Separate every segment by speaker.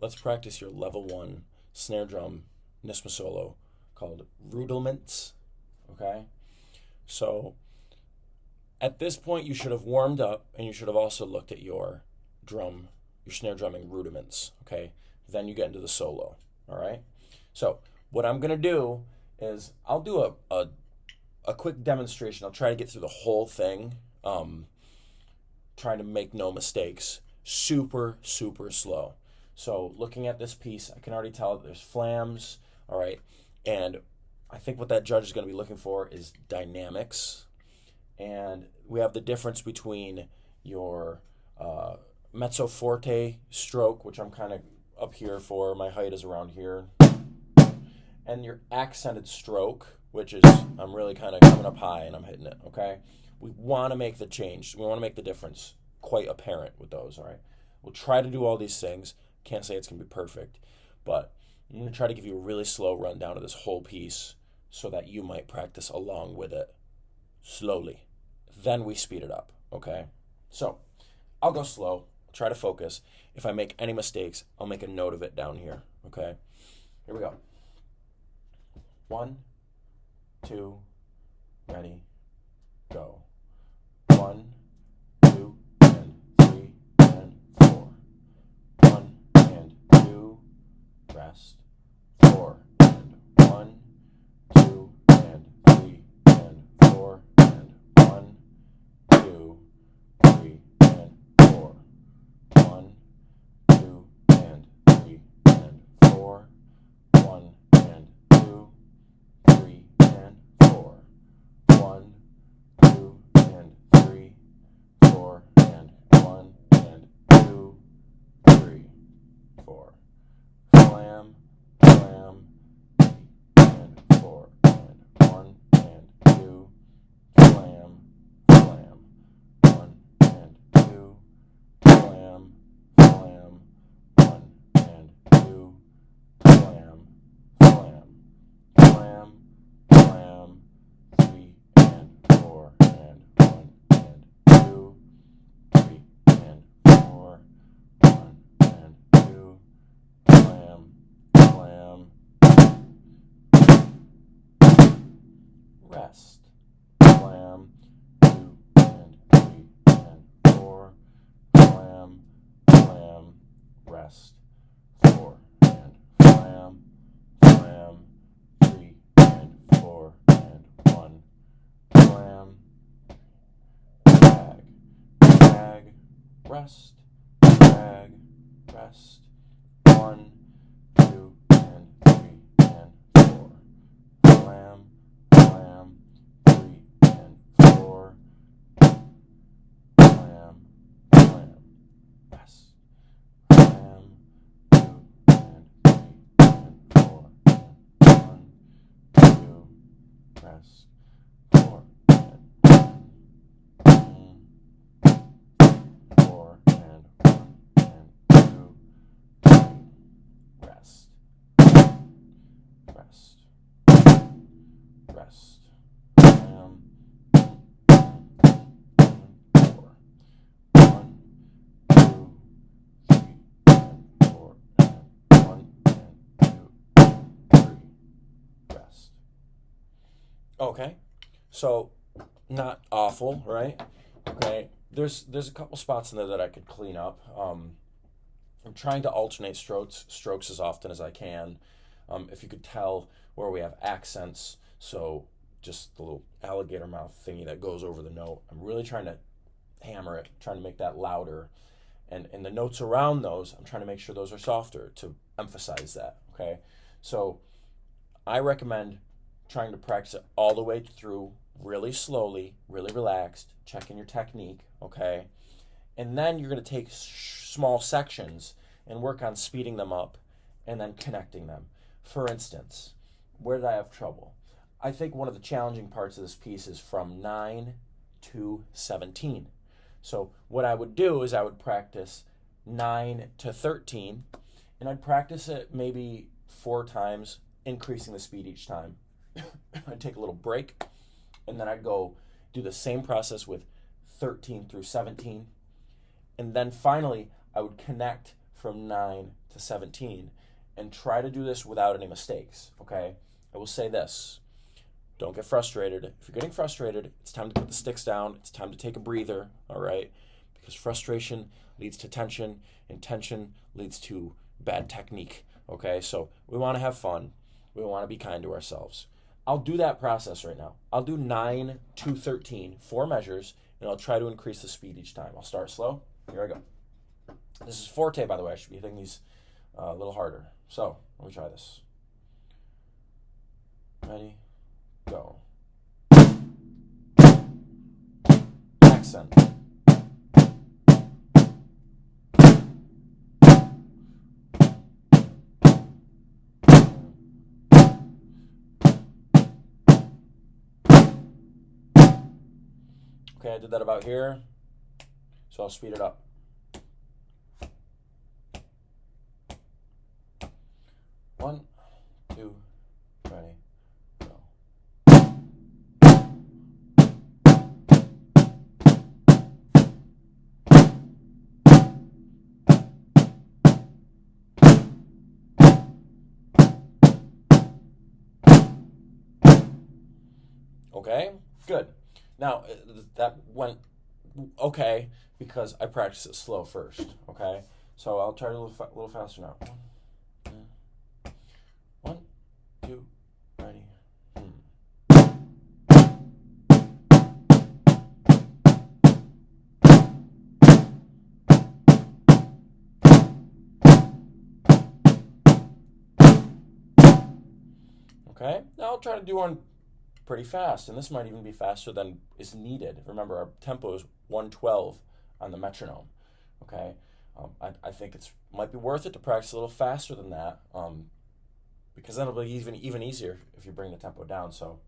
Speaker 1: let's practice your level 1 snare drum Nisma solo called Rudelmints, okay? So at this point, you should have warmed up, and you should have also looked at your snare drumming rudiments, okay? Then you get into the solo, all right? So what I'm going to do is I'll do a quick demonstration. I'll try to get through the whole thing, trying to make no mistakes. Super, super slow. So looking at this piece, I can already tell that there's flams, all right? And I think what that judge is going to be looking for is dynamics. And we have the difference between your mezzo forte stroke, which I'm kind of up here for, my height is around here, and your accented stroke, which is I'm really kind of coming up high and I'm hitting it, okay? We want to make the change. We want to make the difference quite apparent with those, all right? We'll try to do all these things. Can't say it's going to be perfect, but I'm going to try to give you a really slow rundown of this whole piece so that you might practice along with it slowly. Then we speed it up, okay? So I'll go slow, try to focus. If I make any mistakes, I'll make a note of it down here, okay? Here we go. 1, 2, ready, go. 1, 2, and 3, and 4. 1 and 2, rest. 4 and 1, 2 and 3 and 4 and 1, 2, 3 and 4. 1, 2 and 3 and 4. 1 and 2, 3 and 4. 1, 2 and 3, 4 and 1 and 2, 3, 4. Slam, slam, 3 and 4 and 1 and 2. Slam, slam, 1 and 2. Slam, slam, 1 and 2. Slam, slam, slam, slam, 3 and 4 and 1 and 2. 3 and 4, 1 and 2. Slam, slam, rest. Slam, 2 and 3 and 4. Slam, slam, rest. 4 and slam, slam, 3 and 4 and 1. Slam, drag, drag, rest, drag, rest. 1, 2 and 3 and 4. Slam, slam, 3 and 4. Slam, slam, rest. Slam, 2 and 3 and 4 and 1, 2, rest. 4 and 1, 4 and 1 and 2, 3, rest, rest, rest. Slam, 4. 1, 2, 3 and 4 and 1 and 2, 3, rest. Okay, so not awful, right? Okay, there's a couple spots in there that I could clean up. I'm trying to alternate strokes as often as I can. If you could tell where we have accents, so just the little alligator mouth thingy that goes over the note, I'm really trying to hammer it, trying to make that louder. And the notes around those, I'm trying to make sure those are softer to emphasize that, okay? So I recommend trying to practice it all the way through really slowly, really relaxed, checking your technique, okay? And then you're going to take small sections and work on speeding them up and then connecting them. For instance, where did I have trouble? I think one of the challenging parts of this piece is from 9 to 17. So what I would do is I would practice 9 to 13, and I'd practice it maybe 4 times, increasing the speed each time. I'd take a little break, and then I'd go do the same process with 13 through 17. And then finally, I would connect from 9 to 17. And try to do this without any mistakes, okay? I will say this. Don't get frustrated. If you're getting frustrated, it's time to put the sticks down. It's time to take a breather, all right? Because frustration leads to tension, and tension leads to bad technique, okay? So we want to have fun. We want to be kind to ourselves. I'll do that process right now. I'll do 9 to 13, 4 measures, and I'll try to increase the speed each time. I'll start slow. Here I go. This is forte, by the way. I should be hitting these a little harder. So let me try this. Ready? Go. Accent. Okay, I did that about here, so I'll speed it up. One, two, ready, go. Okay, good. Now, that went okay because I practiced it slow first, okay? So I'll try to a little faster now. One, two, ready. Okay, now I'll try to do one pretty fast, and this might even be faster than is needed. Remember, our tempo is 112 on the metronome, okay? I think it might be worth it to practice a little faster than that, because then it'll be even easier if you bring the tempo down. So,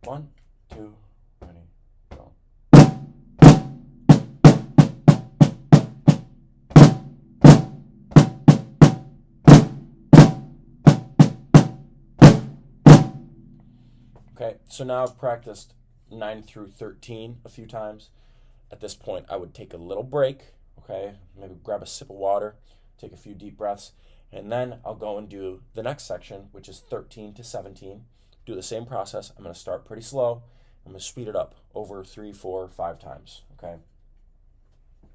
Speaker 1: 1, 2, ready, go. Okay, so now I've practiced 9 through 13 a few times. At this point, I would take a little break, okay? Maybe grab a sip of water, take a few deep breaths, and then I'll go and do the next section, which is 13 to 17. Do the same process. I'm going to start pretty slow. I'm going to speed it up over 3, 4, 5 times, okay?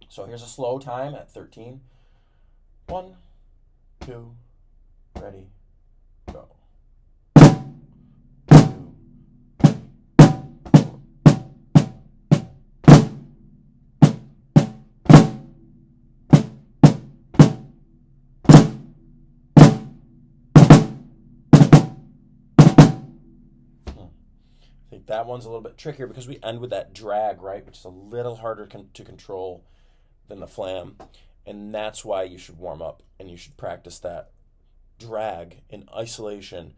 Speaker 1: So here's a slow time at 13. 1, 2, ready, go. I think that one's a little bit trickier because we end with that drag, right, which is a little harder to control than the flam, and that's why you should warm up and you should practice that drag in isolation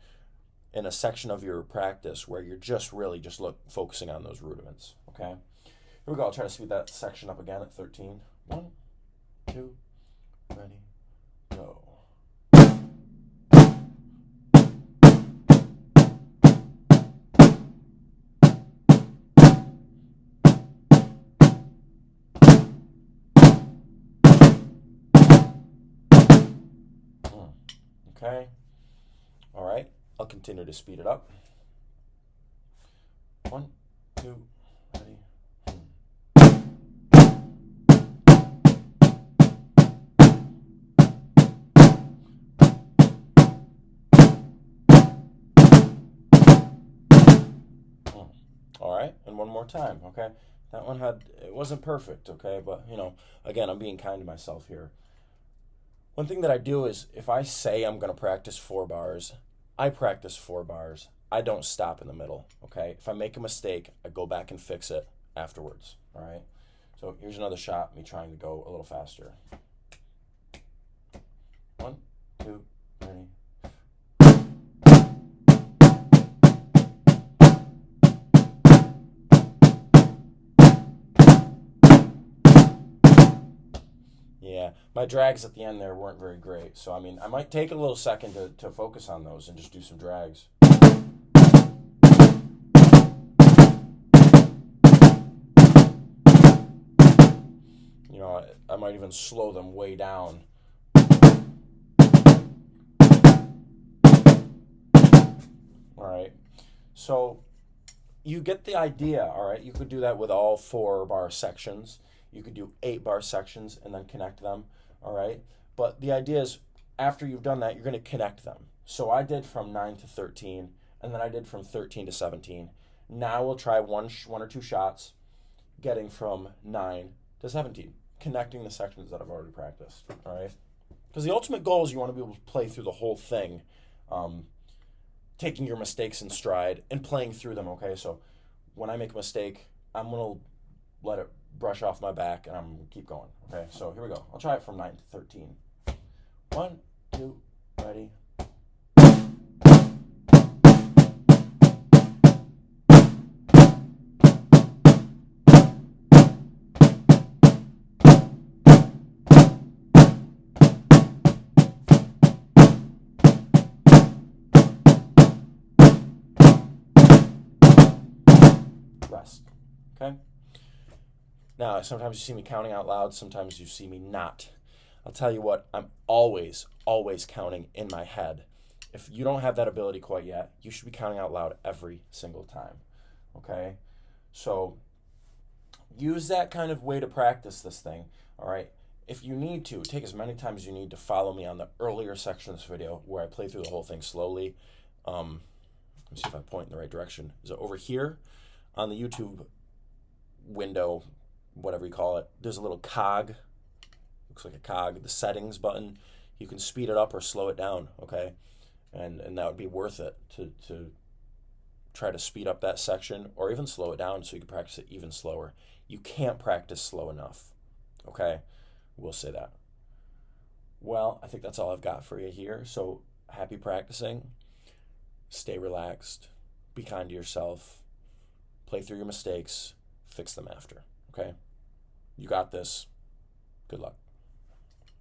Speaker 1: in a section of your practice where you're just really focusing on those rudiments, okay? Here we go. I'll try to speed that section up again at 13. 1, 2, ready, go. Okay, all right, I'll continue to speed it up. 1, 2, ready. All right, and one more time, okay? That one it wasn't perfect, okay? But, again, I'm being kind to myself here. One thing that I do is if I say I'm going to practice 4 bars, I practice 4 bars. I don't stop in the middle, okay? If I make a mistake, I go back and fix it afterwards, all right? So here's another shot, me trying to go a little faster. 1, 2, ready. Yeah, my drags at the end there weren't very great. So, I might take a little second to focus on those and just do some drags. I might even slow them way down. All right. So you get the idea, all right? You could do that with all 4-bar sections. You could do 8-bar sections and then connect them, all right? But the idea is after you've done that, you're going to connect them. So I did from 9 to 13, and then I did from 13 to 17. Now we'll try one or two shots, getting from 9 to 17, connecting the sections that I've already practiced, all right? Because the ultimate goal is you want to be able to play through the whole thing, taking your mistakes in stride and playing through them, okay? So when I make a mistake, I'm going to let it brush off my back and I'm going to keep going, okay? So here we go. I'll try it from 9 to 13. 1, 2, ready. Rest, okay? Now, sometimes you see me counting out loud, sometimes you see me not. I'll tell you what, I'm always counting in my head. If you don't have that ability quite yet, you should be counting out loud every single time, okay? So use that kind of way to practice this thing, all right? If you need to, take as many times as you need to follow me on the earlier section of this video where I play through the whole thing slowly. Let me see if I point in the right direction. Is it over here on the YouTube window, whatever you call it? There's a little cog. Looks like a cog, the settings button. You can speed it up or slow it down, okay? And that would be worth it to try to speed up that section or even slow it down so you can practice it even slower. You can't practice slow enough, okay? We'll say that. Well, I think that's all I've got for you here. So happy practicing. Stay relaxed. Be kind to yourself. Play through your mistakes. Fix them after, okay? You got this. Good luck.